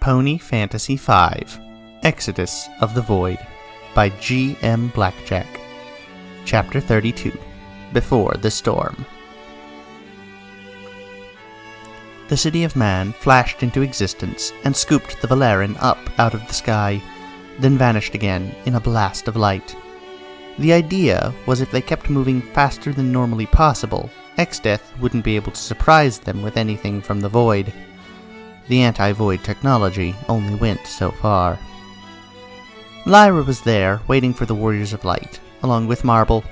Pony Fantasy V, Exodus of the Void, by G.M. Blackjack. Chapter 32, Before the Storm. The city of man flashed into existence and scooped the Valeran up out of the sky, then vanished again in a blast of light. The idea was if they kept moving faster than normally possible, Exdeath wouldn't be able to surprise them with anything from the void. The anti-void technology only went so far. Lyra was there, waiting for the Warriors of Light, along with Marble.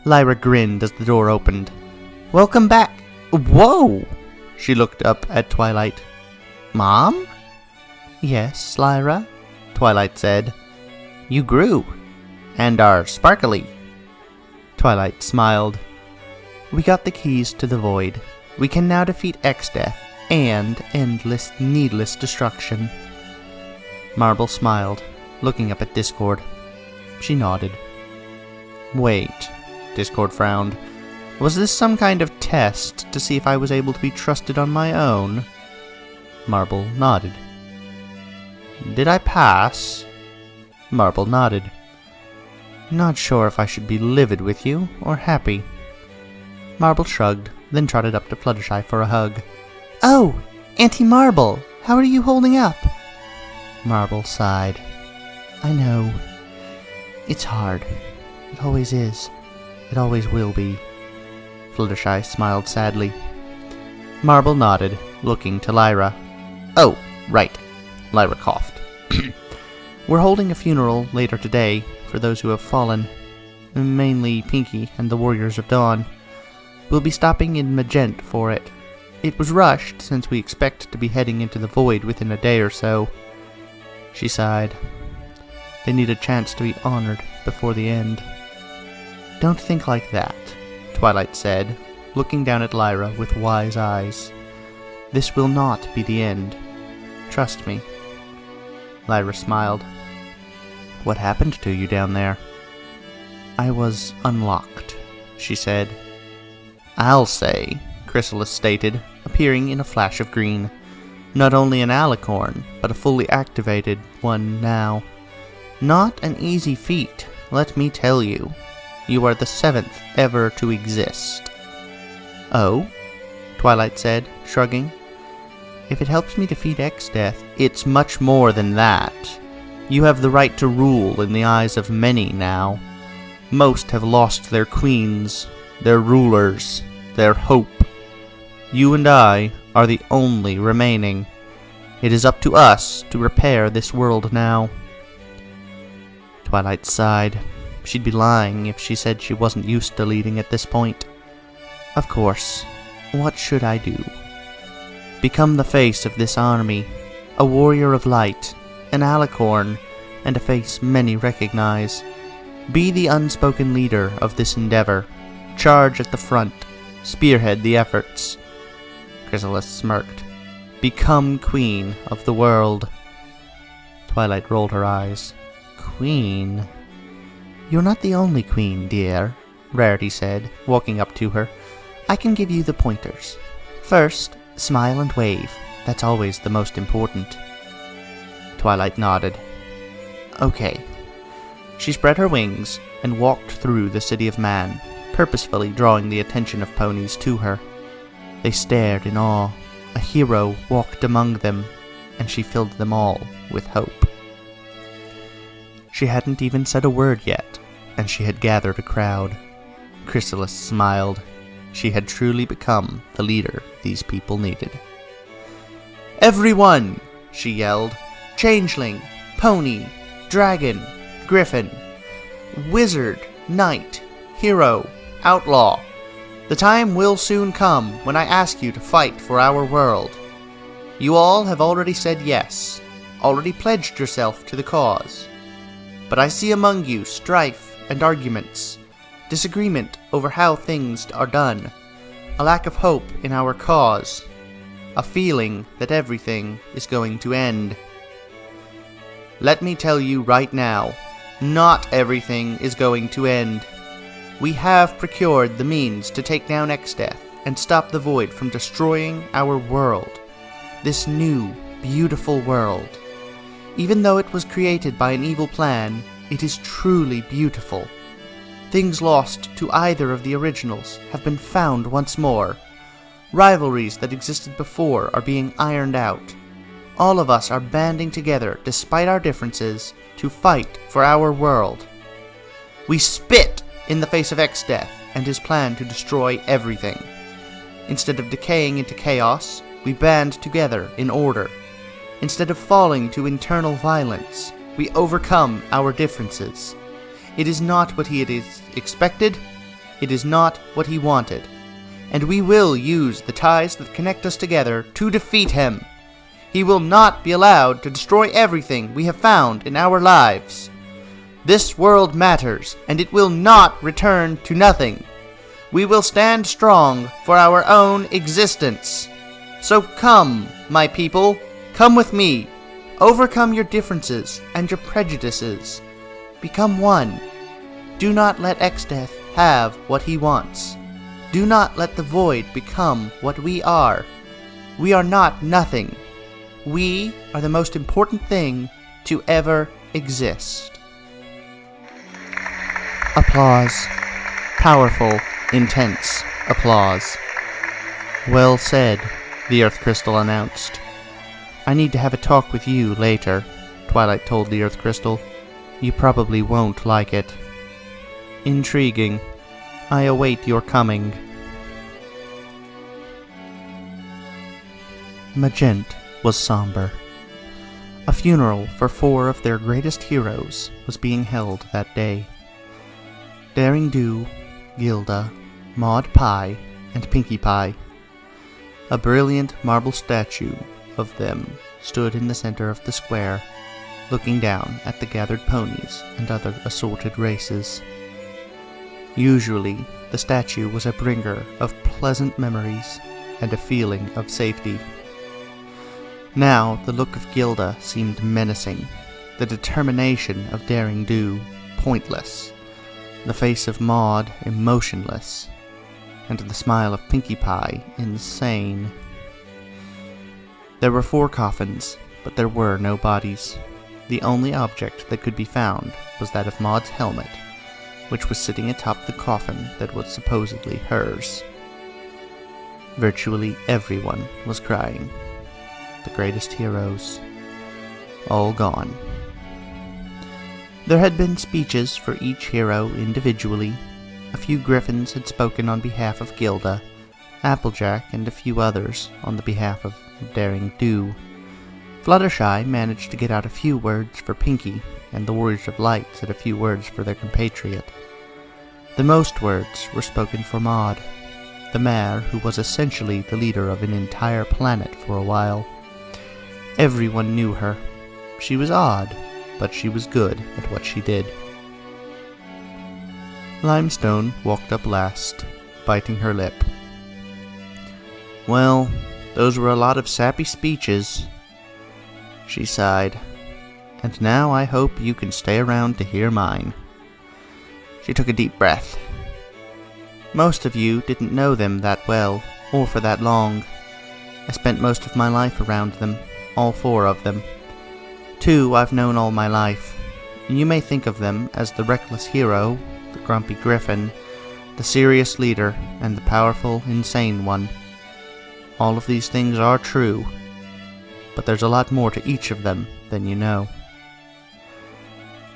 Lyra grinned as the door opened. "Welcome back!" "Whoa!" She looked up at Twilight. "Mom?" "Yes, Lyra," Twilight said. "You grew, and are sparkly." Twilight smiled. "We got the keys to the void. We can now defeat Exdeath and endless, needless destruction." Marble smiled, looking up at Discord. She nodded. "Wait," Discord frowned. "Was this some kind of test to see if I was able to be trusted on my own?" Marble nodded. "Did I pass?" Marble nodded. "Not sure if I should be livid with you or happy." Marble shrugged, then trotted up to Fluttershy for a hug. "Oh, Auntie Marble, how are you holding up?" Marble sighed. "I know. It's hard. It always is. It always will be." Fluttershy smiled sadly. Marble nodded, looking to Lyra. "Oh, right." Lyra coughed. "We're holding a funeral later today for those who have fallen. Mainly Pinky and the Warriors of Dawn. We'll be stopping in Magent for it. It was rushed since we expect to be heading into the void within a day or so." She sighed. "They need a chance to be honored before the end." "Don't think like that," Twilight said, looking down at Lyra with wise eyes. "This will not be the end. Trust me." Lyra smiled. "What happened to you down there?" "I was unlocked," she said. "I'll say," Chrysalis stated, appearing in a flash of green. "Not only an alicorn, but a fully activated one now. Not an easy feat, let me tell you. You are the 7th ever to exist." "Oh?" Twilight said, shrugging. "If it helps me defeat Exdeath, it's much more than that. You have the right to rule in the eyes of many now. Most have lost their queens, their rulers, their hope. You and I are the only remaining. It is up to us to repair this world now." Twilight sighed. She'd be lying if she said she wasn't used to leading at this point. "Of course. What should I do?" "Become the face of this army, a warrior of light, an alicorn, and a face many recognize. Be the unspoken leader of this endeavor. Charge at the front. Spearhead the efforts." Chrysalis smirked. "Become queen of the world." Twilight rolled her eyes. "Queen?" "You're not the only queen, dear," Rarity said, walking up to her. "I can give you the pointers. First, smile and wave. That's always the most important." Twilight nodded. "Okay." She spread her wings and walked through the city of man, purposefully drawing the attention of ponies to her. They stared in awe. A hero walked among them, and she filled them all with hope. She hadn't even said a word yet, and she had gathered a crowd. Chrysalis smiled. She had truly become the leader these people needed. "Everyone!" she yelled. "Changeling, pony, dragon, griffin, wizard, knight, hero, outlaw. The time will soon come when I ask you to fight for our world. You all have already said yes, already pledged yourself to the cause. But I see among you strife and arguments, disagreement over how things are done, a lack of hope in our cause, a feeling that everything is going to end. Let me tell you right now, not everything is going to end. We have procured the means to take down Exdeath and stop the void from destroying our world. This new, beautiful world Even though it was created by an evil plan, it is truly beautiful. Things lost to either of the originals have been found once more. Rivalries that existed before are being ironed out. All of us are banding together, despite our differences, to fight for our world. We spit in the face of Exdeath and his plan to destroy everything. Instead of decaying into chaos, we band together in order. Instead of falling to internal violence, we overcome our differences. It is not what he is expected, it is not what he wanted. And we will use the ties that connect us together to defeat him. He will not be allowed to destroy everything we have found in our lives. This world matters, and it will not return to nothing. We will stand strong for our own existence. So come, my people, come with me. Overcome your differences and your prejudices. Become one. Do not let Exdeath have what he wants. Do not let the void become what we are. We are not nothing. We are the most important thing to ever exist. Applause. Powerful, intense applause. Well said, the Earth Crystal announced. I need to have a talk with you later, Twilight told the Earth Crystal. You probably won't like it. Intriguing. I await your coming. Magent was somber. A funeral for 4 of their greatest heroes was being held that day. Daring Do, Gilda, Maud Pie, and Pinkie Pie. A brilliant marble statue of them stood in the center of the square, looking down at the gathered ponies and other assorted races. Usually, the statue was a bringer of pleasant memories and a feeling of safety. Now, the look of Gilda seemed menacing, the determination of Daring Do pointless, the face of Maud emotionless, and the smile of Pinkie Pie insane. There were 4 coffins, but there were no bodies. The only object that could be found was that of Maud's helmet, which was sitting atop the coffin that was supposedly hers. Virtually everyone was crying. The greatest heroes, all gone. There had been speeches for each hero individually. A few griffins had spoken on behalf of Gilda, Applejack and a few others on the behalf of Daring Do. Fluttershy managed to get out a few words for Pinkie, and the Warriors of Light said a few words for their compatriot. The most words were spoken for Maud, the mare who was essentially the leader of an entire planet for a while. Everyone knew her. She was odd, but she was good at what she did. Limestone walked up last, biting her lip. Well, those were a lot of sappy speeches, she sighed. And now I hope you can stay around to hear mine. She took a deep breath. Most of you didn't know them that well, or for that long. I spent most of my life around them, all 4 of them. 2 I've known all my life, and you may think of them as the reckless hero, the grumpy griffin, the serious leader, and the powerful, insane one. All of these things are true, but there's a lot more to each of them than you know.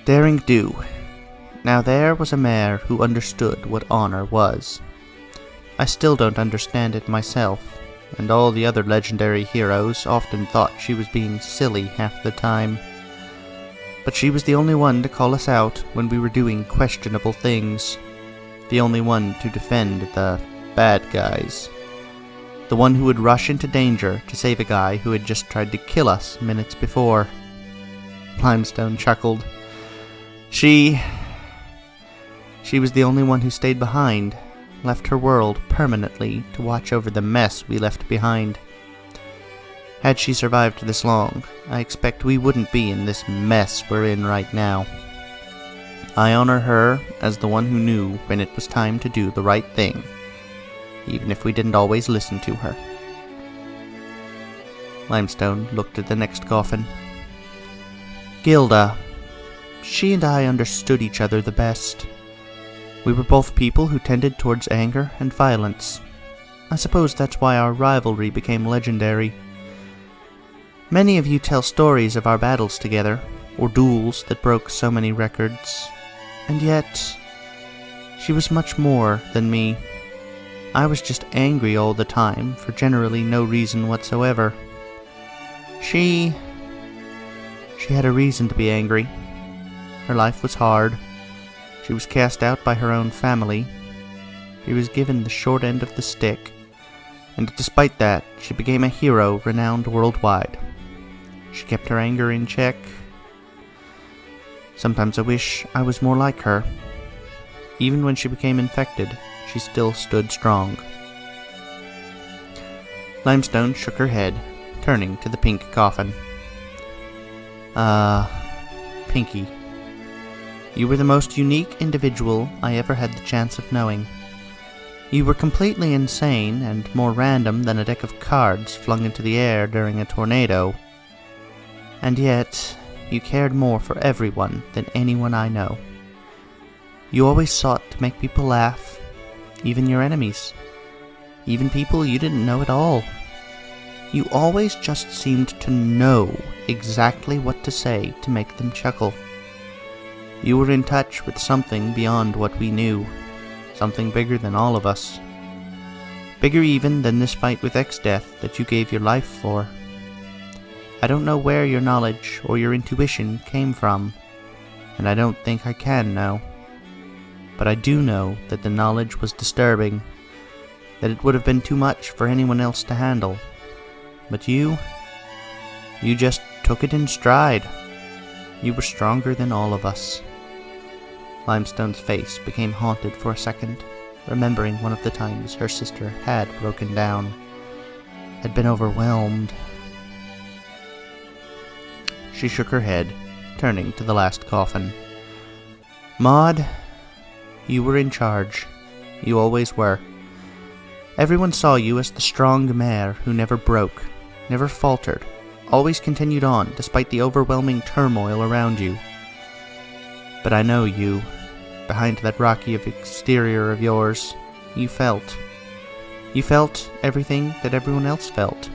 Daring Do. Now there was a mare who understood what honor was. I still don't understand it myself, and all the other legendary heroes often thought she was being silly half the time. But she was the only one to call us out when we were doing questionable things. The only one to defend the bad guys. The one who would rush into danger to save a guy who had just tried to kill us minutes before. Limestone chuckled. She was the only one who stayed behind, left her world permanently to watch over the mess we left behind. Had she survived this long, I expect we wouldn't be in this mess we're in right now. I honor her as the one who knew when it was time to do the right thing, even if we didn't always listen to her. Limestone looked at the next coffin. Gilda. She and I understood each other the best. We were both people who tended towards anger and violence. I suppose that's why our rivalry became legendary. Many of you tell stories of our battles together, or duels that broke so many records. And yet, she was much more than me. I was just angry all the time, for generally no reason whatsoever. She had a reason to be angry. Her life was hard. She was cast out by her own family. She was given the short end of the stick, and despite that, she became a hero renowned worldwide. She kept her anger in check. Sometimes I wish I was more like her. Even when she became infected, she still stood strong. Limestone shook her head, turning to the pink coffin. Pinky. You were the most unique individual I ever had the chance of knowing. You were completely insane and more random than a deck of cards flung into the air during a tornado. And yet, you cared more for everyone than anyone I know. You always sought to make people laugh, even your enemies, even people you didn't know at all. You always just seemed to know exactly what to say to make them chuckle. You were in touch with something beyond what we knew, something bigger than all of us. Bigger even than this fight with Exdeath that you gave your life for. I don't know where your knowledge or your intuition came from, and I don't think I can know. But I do know that the knowledge was disturbing, that it would have been too much for anyone else to handle. But you just took it in stride. You were stronger than all of us. Limestone's face became haunted for a second, remembering one of the times her sister had broken down, had been overwhelmed. She shook her head, turning to the last coffin. Maud, you were in charge. You always were. Everyone saw you as the strong mare who never broke, never faltered, always continued on despite the overwhelming turmoil around you. But I know you. Behind that rocky exterior of yours, you felt. You felt everything that everyone else felt.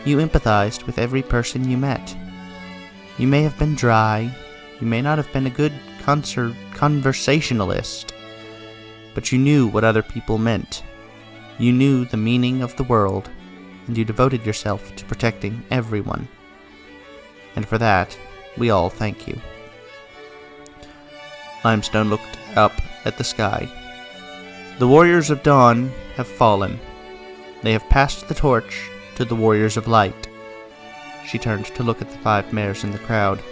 You empathized with every person you met. You may have been dry, you may not have been a good conversationalist, but you knew what other people meant. You knew the meaning of the world, and you devoted yourself to protecting everyone. And for that, we all thank you. Limestone looked up at the sky. The warriors of dawn have fallen. They have passed the torch to the warriors of light. She turned to look at the 5 mares in the crowd.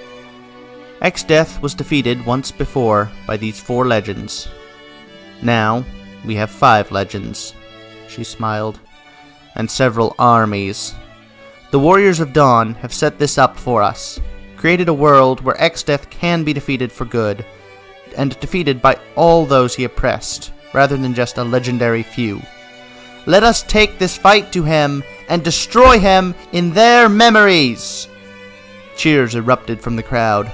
Exdeath was defeated once before by these 4 legends. Now, we have 5 legends. She smiled. And several armies. The warriors of dawn have set this up for us. Created a world where Exdeath can be defeated for good, and defeated by all those he oppressed, rather than just a legendary few. Let us take this fight to him and destroy him in their memories! Cheers erupted from the crowd.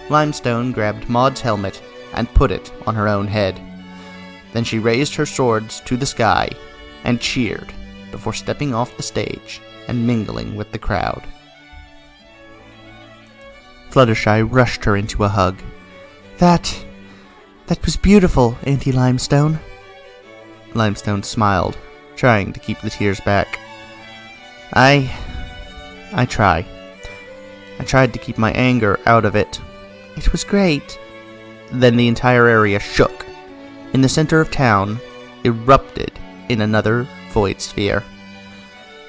Limestone grabbed Maud's helmet and put it on her own head. Then she raised her swords to the sky and cheered before stepping off the stage and mingling with the crowd. Fluttershy rushed her into a hug. That was beautiful, Auntie Limestone. Limestone smiled, trying to keep the tears back. I try. I tried to keep my anger out of it. It was great. Then the entire area shook. In the center of town, erupted in another void sphere.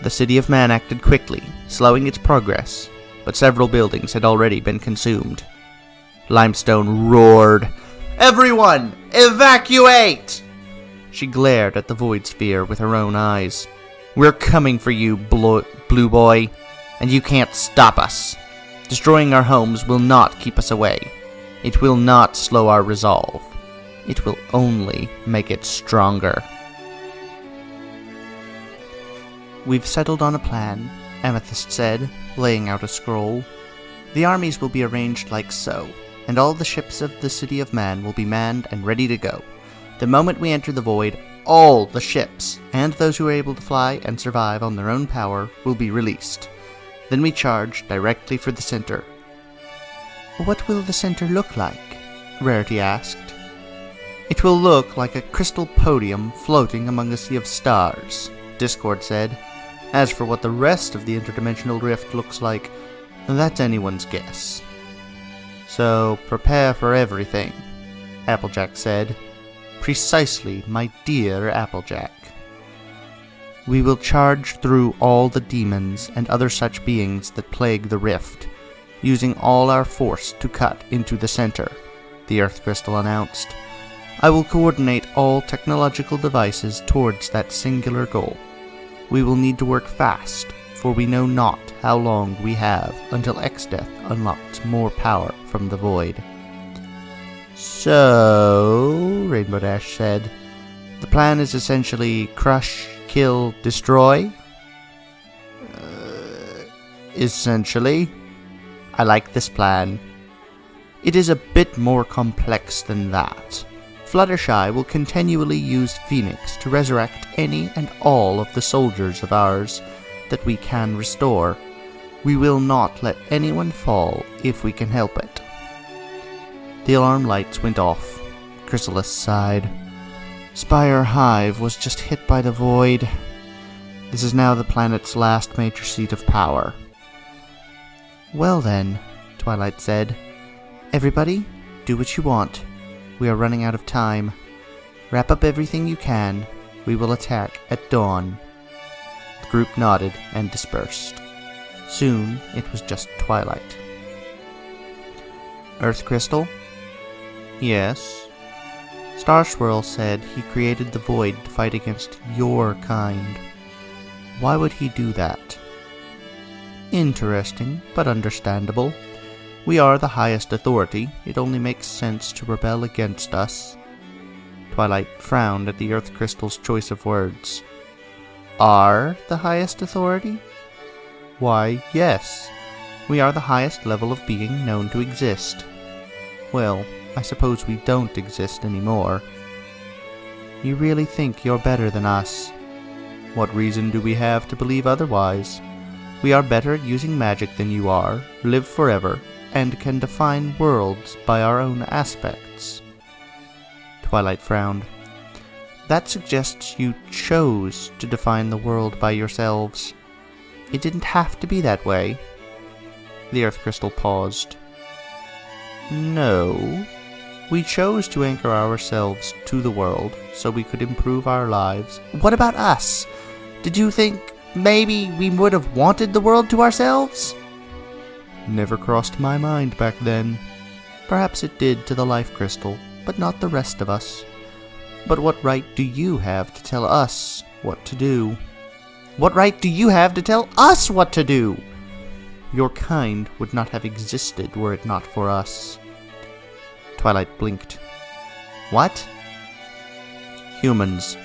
The city of man acted quickly, slowing its progress, but several buildings had already been consumed. Limestone roared, "Everyone, evacuate!" She glared at the void sphere with her own eyes. "We're coming for you, Blue Boy, and you can't stop us. Destroying our homes will not keep us away. It will not slow our resolve. It will only make it stronger." "We've settled on a plan," Amethyst said, laying out a scroll. The armies will be arranged like so, and all the ships of the City of Man will be manned and ready to go. The moment we enter the void, all the ships, and those who are able to fly and survive on their own power, will be released. Then we charge directly for the center. What will the center look like? Rarity asked. It will look like a crystal podium floating among a sea of stars, Discord said. As for what the rest of the interdimensional rift looks like, that's anyone's guess. So prepare for everything, Applejack said. Precisely, my dear Applejack. We will charge through all the demons and other such beings that plague the rift, using all our force to cut into the center, the Earth Crystal announced. I will coordinate all technological devices towards that singular goal. We will need to work fast, for we know not how long we have until Exdeath unlocks more power from the void. So, Rainbow Dash said, the plan is essentially crush, kill, destroy? Essentially. I like this plan. It is a bit more complex than that. Fluttershy will continually use Phoenix to resurrect any and all of the soldiers of ours that we can restore. We will not let anyone fall if we can help it. The alarm lights went off. Chrysalis sighed. Spire Hive was just hit by the void. This is now the planet's last major seat of power. Well then, Twilight said. Everybody, do what you want. We are running out of time. Wrap up everything you can. We will attack at dawn. The group nodded and dispersed. Soon, it was just Twilight. Earth Crystal? Yes. Starswirl said he created the void to fight against your kind. Why would he do that? Interesting, but understandable. We are the highest authority. It only makes sense to rebel against us. Twilight frowned at the Earth Crystal's choice of words. Are the highest authority? Why, yes. We are the highest level of being known to exist. Well, I suppose we don't exist anymore. You really think you're better than us? What reason do we have to believe otherwise? We are better at using magic than you are, live forever, and can define worlds by our own aspects. Twilight frowned. That suggests you chose to define the world by yourselves. It didn't have to be that way. The Earth Crystal paused. No. We chose to anchor ourselves to the world so we could improve our lives. What about us? Did you think maybe we would have wanted the world to ourselves? Never crossed my mind back then. Perhaps it did to the Life Crystal, but not the rest of us. But what right do you have to tell us what to do? What right do you have to tell us what to do? Your kind would not have existed were it not for us. Twilight blinked. What? Humans.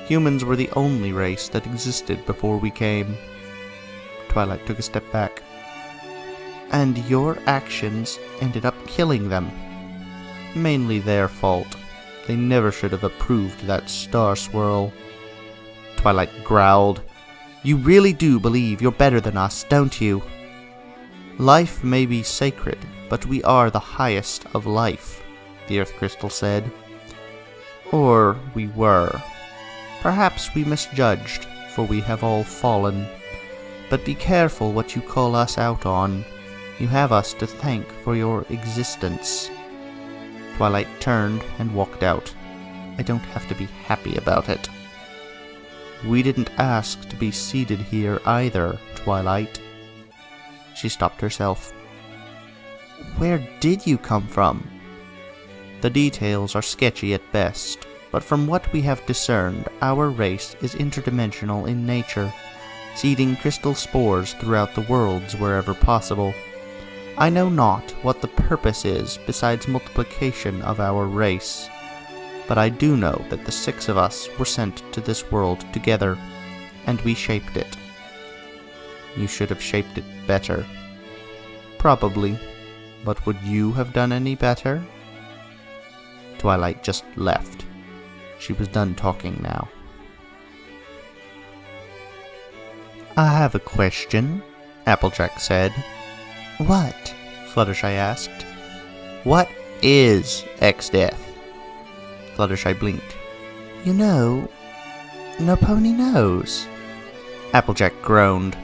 Humans were the only race that existed before we came. Twilight took a step back. And your actions ended up killing them. Mainly their fault. They never should have approved that star swirl. Twilight growled. You really do believe you're better than us, don't you? Life may be sacred, but we are the highest of life, the Earth Crystal said. Or we were. Perhaps we misjudged, for we have all fallen. But be careful what you call us out on. You have us to thank for your existence. Twilight turned and walked out. I don't have to be happy about it. We didn't ask to be seated here either, Twilight. She stopped herself. Where did you come from? The details are sketchy at best, but from what we have discerned, our race is interdimensional in nature, seeding crystal spores throughout the worlds wherever possible. I know not what the purpose is besides multiplication of our race, but I do know that the 6 of us were sent to this world together, and we shaped it. You should have shaped it better. probably. But would you have done any better? Twilight just left. She was done talking now. I have a question, Applejack said. What? Fluttershy asked. What is Exdeath? Fluttershy blinked. You know, no pony knows. Applejack groaned.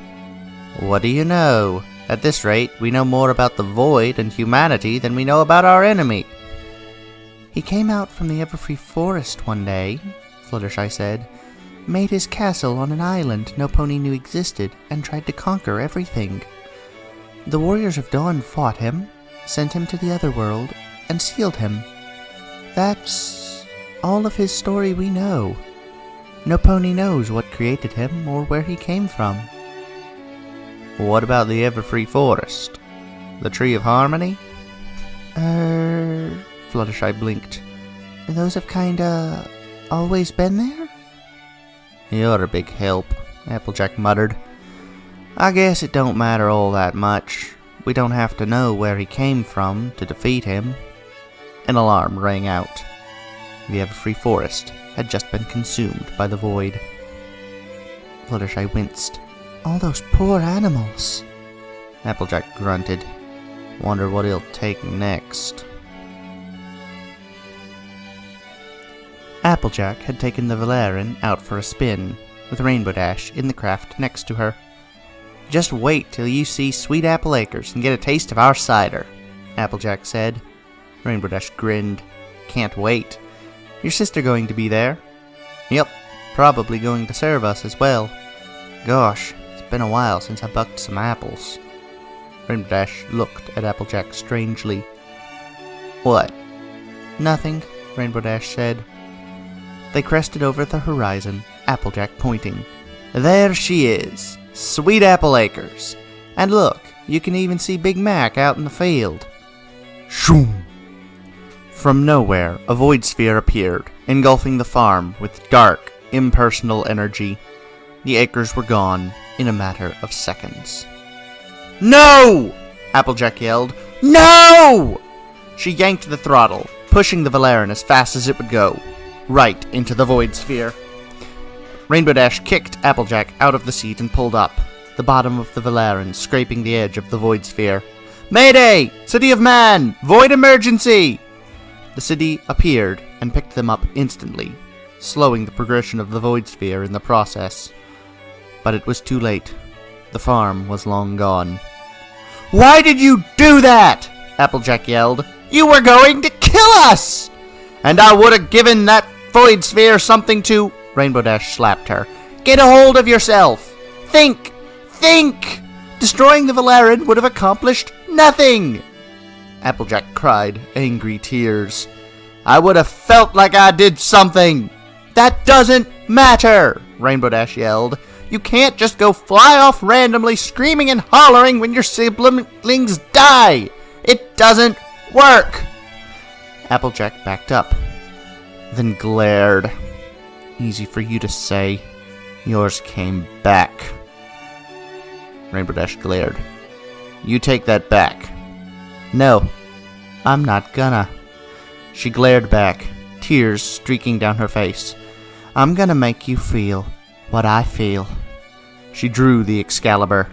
What do you know? At this rate, we know more about the void and humanity than we know about our enemy. He came out from the Everfree Forest one day, Fluttershy said, made his castle on an island no pony knew existed, and tried to conquer everything. The Warriors of Dawn fought him, sent him to the Otherworld, and sealed him. That's all of his story we know. No pony knows what created him or where he came from. What about the Everfree Forest? The Tree of Harmony? Fluttershy blinked. Those have kinda always been there? You're a big help, Applejack muttered. I guess it don't matter all that much. We don't have to know where he came from to defeat him. An alarm rang out. The Everfree Forest had just been consumed by the void. Fluttershy winced. All those poor animals. Applejack grunted. Wonder what he'll take next. Applejack had taken the Valerian out for a spin, with Rainbow Dash in the craft next to her. Just wait till you see Sweet Apple Acres and get a taste of our cider, Applejack said. Rainbow Dash grinned. Can't wait. Your sister going to be there? Yep, probably going to serve us as well. Gosh, it's been a while since I bucked some apples. Rainbow Dash looked at Applejack strangely. What? Nothing, Rainbow Dash said. They crested over the horizon, Applejack pointing. There she is, Sweet Apple Acres. And look, you can even see Big Mac out in the field. Shoom! From nowhere, a void sphere appeared, engulfing the farm with dark, impersonal energy. The acres were gone in a matter of seconds. No! Applejack yelled. No! She yanked the throttle, pushing the Valerian as fast as it would go, right into the void sphere. Rainbow Dash kicked Applejack out of the seat and pulled up, the bottom of the Valerian scraping the edge of the void sphere. Mayday! City of Man! Void emergency! The city appeared and picked them up instantly, slowing the progression of the void sphere in the process. But it was too late. The farm was long gone. Why did you do that? Applejack yelled. You were going to kill us! And I would have given that void sphere something to... Rainbow Dash slapped her. Get a hold of yourself! Think! Think! Destroying the Valerian would have accomplished nothing! Applejack cried, angry tears. I would have felt like I did something! That doesn't matter! Rainbow Dash yelled. You can't just go fly off randomly screaming and hollering when your siblings die! It doesn't work! Applejack backed up, then glared. Easy for you to say. Yours came back. Rainbow Dash glared. You take that back. No, I'm not gonna. She glared back, tears streaking down her face. I'm gonna make you feel what I feel. She drew the Excalibur.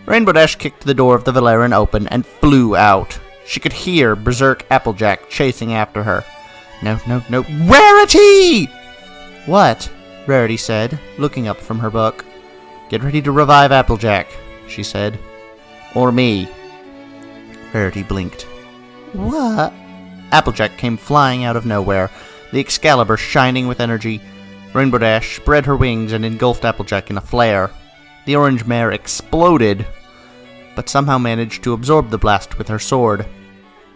Rainbow Dash kicked the door of the Valerian open and flew out. She could hear Berserk Applejack chasing after her. No, no, no. Rarity! What? Rarity said, looking up from her book. Get ready to revive Applejack, she said. Or me. Rarity blinked. What? Applejack came flying out of nowhere, the Excalibur shining with energy. Rainbow Dash spread her wings and engulfed Applejack in a flare. The orange mare exploded, but somehow managed to absorb the blast with her sword.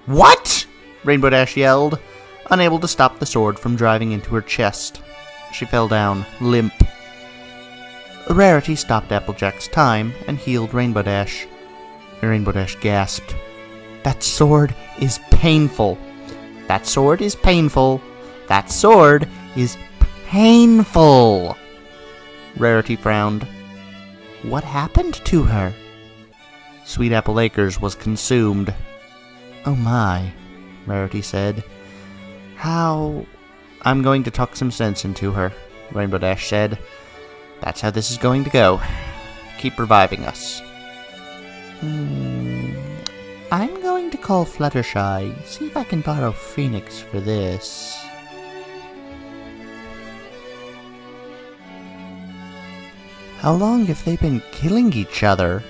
What? Rainbow Dash yelled, unable to stop the sword from driving into her chest. She fell down, limp. Rarity stopped Applejack's time and healed Rainbow Dash. Rainbow Dash gasped. That sword is painful. That sword is painful. That sword is painful. Rarity frowned. What happened to her? Sweet Apple Acres was consumed. "Oh my," Rarity said. "How—" "I'm going to talk some sense into her," Rainbow Dash said. "That's how this is going to go. Keep reviving us." I'm going to call Fluttershy, see if I can borrow Phoenix for this." "How long have they been killing each other?"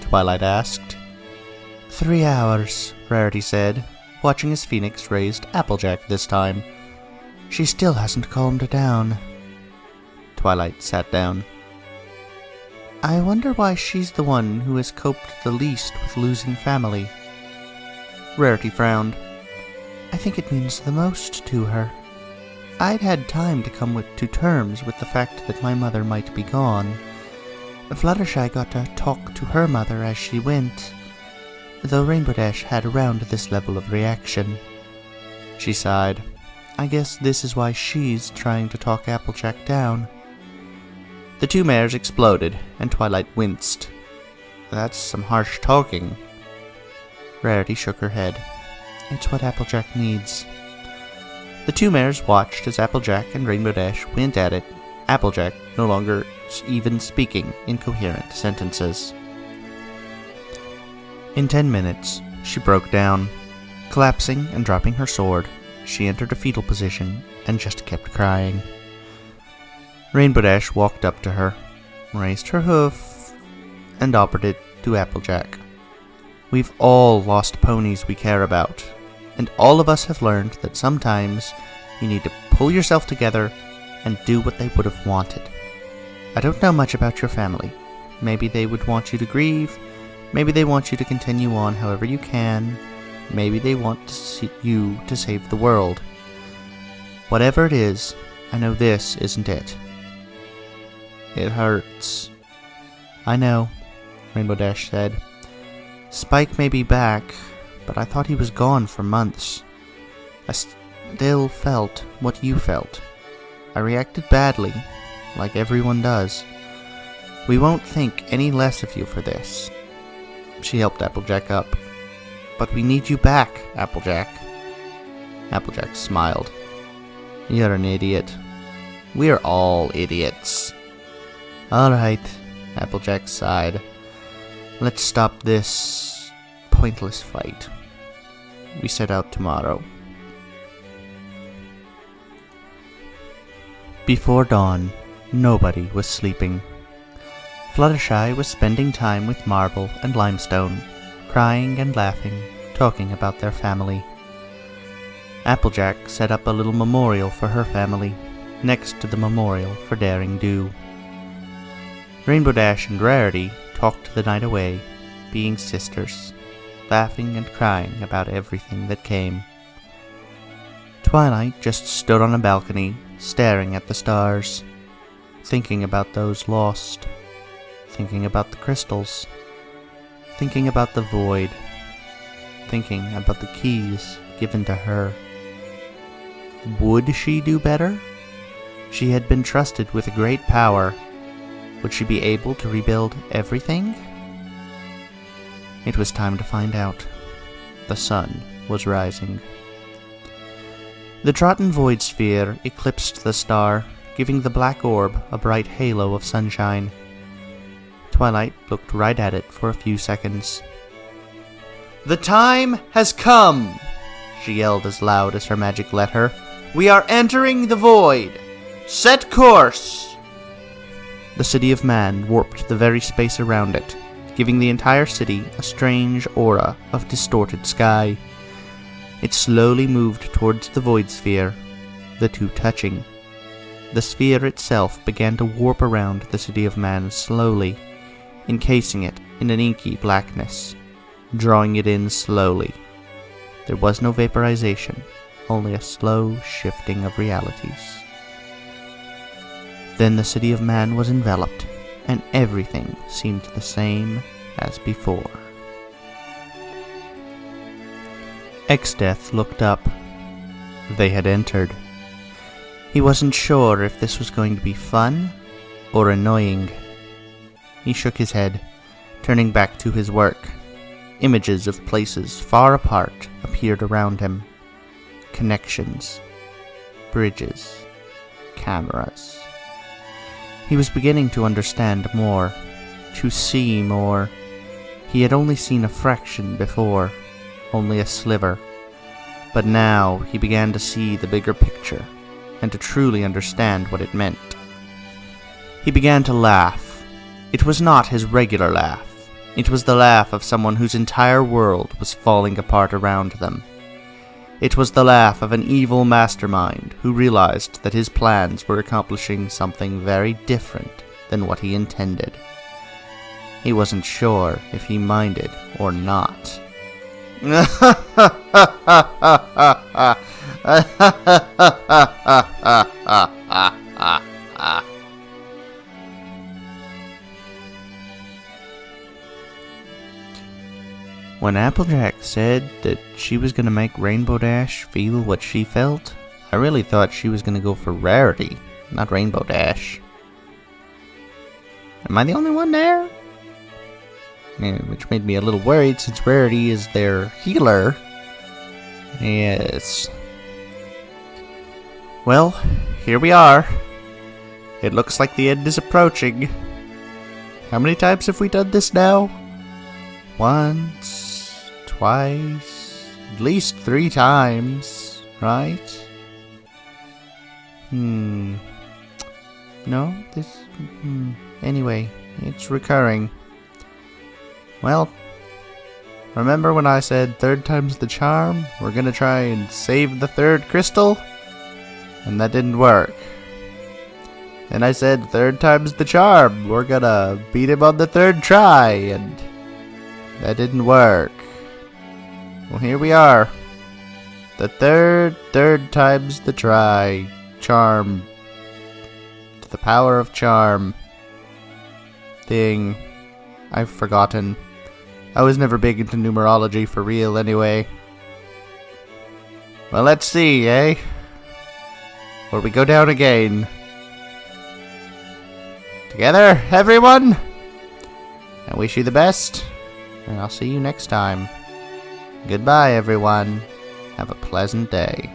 Twilight asked. 3 hours, Rarity said, watching as Phoenix raised Applejack this time. "She still hasn't calmed down." Twilight sat down. "I wonder why she's the one who has coped the least with losing family." Rarity frowned. "I think it means the most to her. I'd had time to come to terms with the fact that my mother might be gone. Fluttershy got to talk to her mother as she went, though Rainbow Dash had around this level of reaction." She sighed. "I guess this is why she's trying to talk Applejack down." The 2 mares exploded, and Twilight winced. "That's some harsh talking." Rarity shook her head. "It's what Applejack needs." The 2 mares watched as Applejack and Rainbow Dash went at it, Applejack no longer even speaking incoherent sentences. In 10 minutes, she broke down. Collapsing and dropping her sword, she entered a fetal position and just kept crying. Rainbow Dash walked up to her, raised her hoof, and offered it to Applejack. "We've all lost ponies we care about, and all of us have learned that sometimes you need to pull yourself together and do what they would have wanted. I don't know much about your family. Maybe they would want you to grieve, maybe they want you to continue on however you can, maybe they want you to save the world. Whatever it is, I know this isn't it." "It hurts." "I know," Rainbow Dash said. "Spike may be back, but I thought he was gone for months. I still felt what you felt. I reacted badly, like everyone does. We won't think any less of you for this." She helped Applejack up. "But we need you back, Applejack." Applejack smiled. "You're an idiot. We're all idiots." "All right," Applejack sighed. "Let's stop this pointless fight. We set out tomorrow." Before dawn, nobody was sleeping. Fluttershy was spending time with Marble and Limestone, crying and laughing, talking about their family. Applejack set up a little memorial for her family, next to the memorial for Daring Do. Rainbow Dash and Rarity talked the night away, being sisters, laughing and crying about everything that came. Twilight just stood on a balcony, staring at the stars, thinking about those lost, thinking about the crystals, thinking about the void, thinking about the keys given to her. Would she do better? She had been trusted with a great power. Would she be able to rebuild everything? It was time to find out. The sun was rising. The Trotten Void Sphere eclipsed the star, giving the black orb a bright halo of sunshine. Twilight looked right at it for a few seconds. "The time has come!" she yelled as loud as her magic let her. "We are entering the void! Set course!" The city of Man warped the very space around it, giving the entire city a strange aura of distorted sky. It slowly moved towards the void sphere, the two touching. The sphere itself began to warp around the city of Man slowly, encasing it in an inky blackness, drawing it in slowly. There was no vaporization, only a slow shifting of realities. Then the city of Man was enveloped, and everything seemed the same as before. Exdeath looked up. They had entered. He wasn't sure if this was going to be fun or annoying. He shook his head, turning back to his work, Images of places far apart appeared around him. Connections, bridges, cameras. He was beginning to understand more, to see more. He had only seen a fraction before, only a sliver. But now he began to see the bigger picture, and to truly understand what it meant. He began to laugh. It was not his regular laugh. It was the laugh of someone whose entire world was falling apart around them. It was the laugh of an evil mastermind who realized that his plans were accomplishing something very different than what he intended. He wasn't sure if he minded or not. When Applejack said that she was going to make Rainbow Dash feel what she felt, I really thought she was going to go for Rarity, not Rainbow Dash. Am I the only one there? Yeah, which made me a little worried since Rarity is their healer. Yes. Well, here we are. It looks like the end is approaching. How many times have we done this now? Once, twice, at least 3 times, right? No, anyway, it's recurring. Well, remember when I said 3rd time's the charm? We're gonna try and save the 3rd crystal? And that didn't work. And I said 3rd time's the charm. We're gonna beat him on the 3rd try, and that didn't work. Well, here we are. The 3rd time's the try. Charm. To the power of charm. Thing. I've forgotten. I was never big into numerology for real anyway. Well, let's see, eh? Or we go down again. Together, everyone! I wish you the best, and I'll see you next time. Goodbye, everyone. Have a pleasant day.